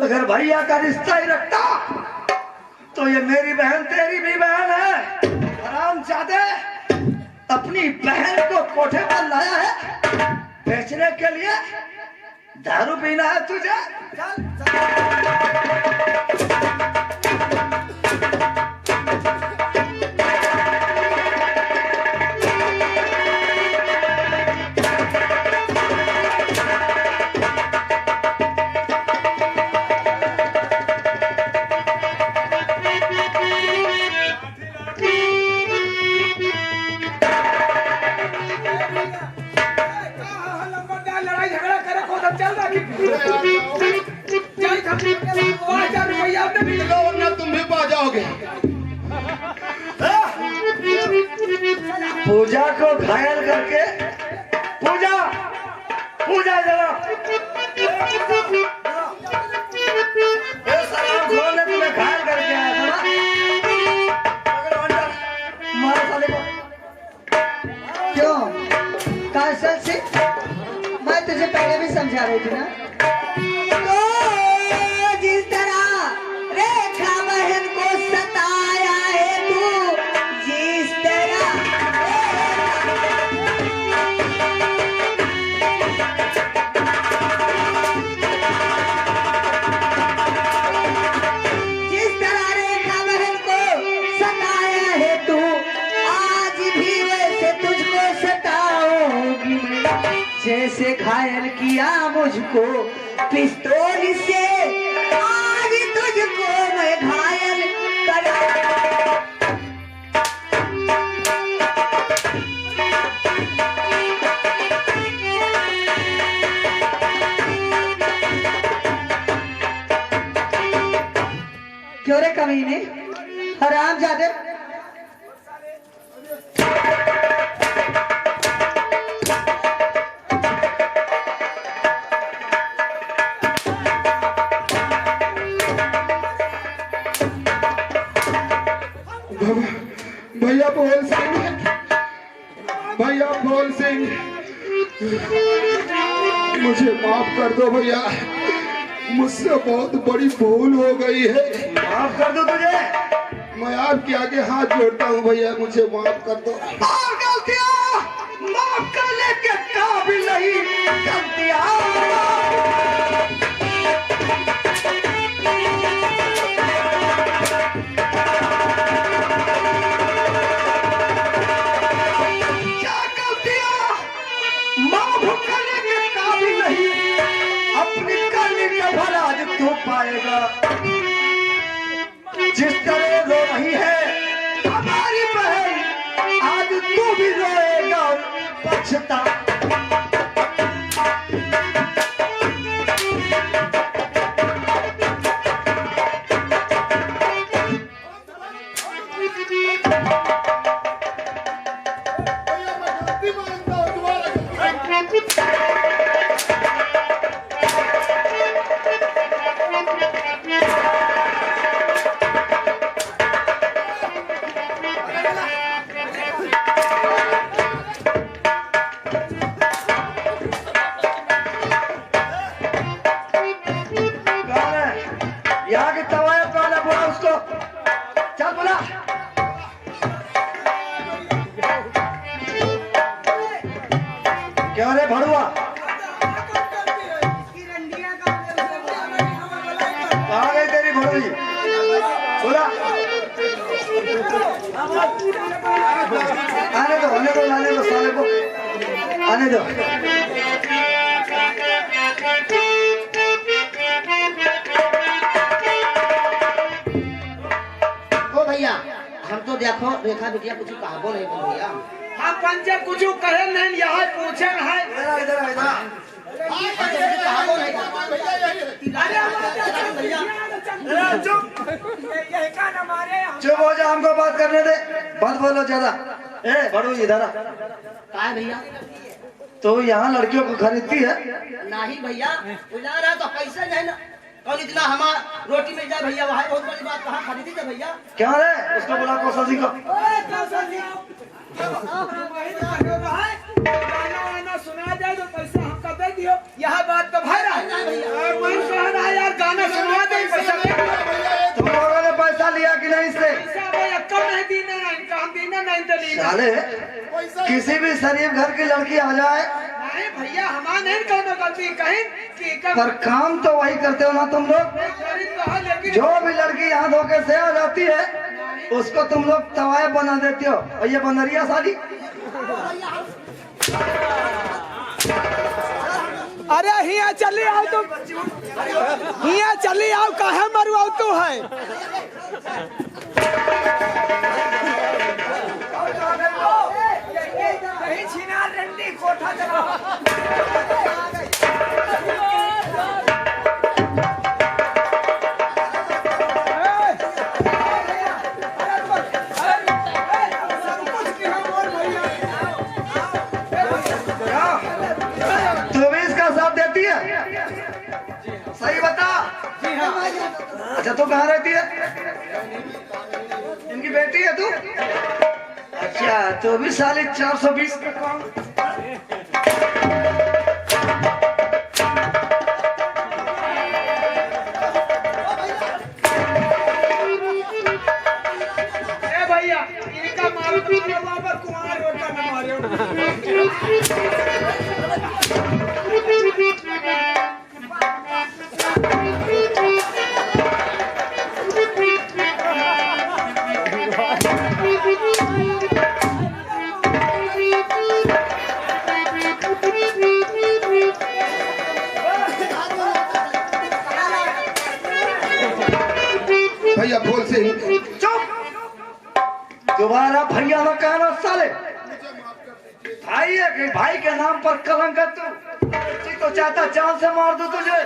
अगर भैया का रिश्ता ही रखता तो ये मेरी बहन तेरी भी बहन है। हरामजादे, अपनी बहन को कोठे पर लाया है बेचने के लिए। दारू पीना है तुझे? चल पूजा को घायल करके पूजा पूजा जरा ने तुम्हें घायल करके आया था ना? मार साले को। क्यों कासल से मैं तुझे पहले भी समझा रही थी ना। तो जिस तरह रेखा बहन को सताया है तू, जिस तरह रेखा बहन को सताया है तू, आज भी वैसे तुझको सताऊंगी मैं। जैसे घायल किया मुझको पिस्तौल से, आज तुझको मैं घायल करा। क्यों रे कमीने, हरामजादे। भैया बोल सिंह, भैया बोल सिंह, मुझे माफ कर दो भैया, मुझसे बहुत बड़ी भूल हो गई है। माफ कर दो तुझे। मैं आपके आगे हाथ जोड़ता हूँ भैया, मुझे माफ कर दो। और गलतियां माफ करने के काबिल नहीं। गलतियां तू पाएगा। जिस तरह रो रही है हमारी बहन, आज तू भी रोएगा पछता। यहाँ की तवायत वाला बोला उसको, चल बोला। क्या रे भड़ुआ, कहाँ गई तेरी भड़ुई? बोला आने दो साले को आने दो। भैया हम तो देखो रेखा बिटिया कुछ कहाबो नहीं बोल भैया। हम पंचे कुछ कहे नहीं, यहाँ पूछे है। चुप हो जा, हमको बात करने दे, मत बोलो ज्यादा। ए बड़ू इधर आ। कहा है भैया? तो यहाँ लड़कियों को खरीदती है? नहीं भैया, उड़ा रहा तो पैसे नहीं ना। कौन इतना हमारा रोटी मिल जाए भैया, वहाँ बहुत बड़ी बात। कहाँ खरीदी थे भैया? क्या रे, उसको बुला कौशल सिंह को। सुना जाए तो पैसा हमका दे दियो। यह बात तो भाई रहा है। साले किसी भी शरीफ घर की लड़की आ जाए नहीं भैया हमारा नहीं कोनो गलती कहीं कि पर काम तो वही करते हो ना तुम लोग। लेकिन जो भी लड़की यहाँ धोखे से आ जाती है उसको तुम लोग तवाए बना देते हो। और ये बनरिया शादी अरे हिया चली आओ तुम, हिया चली आओ काहे मरुआओ तू है। तू भी इसका साथ देती है? सही बता। अच्छा तू कहाँ रहती है? इनकी बेटी है तू? अच्छा तो भी साली 420 का काम। ए भैया इनका मारो तो बाबा कुमार रोटा न मारो। भैया बोल से चुप। दोबारा भैया ना कहना साले। भाई है कि भाई के नाम पर कलंक है तू। तो चाहता जान से मार दूं तुझे।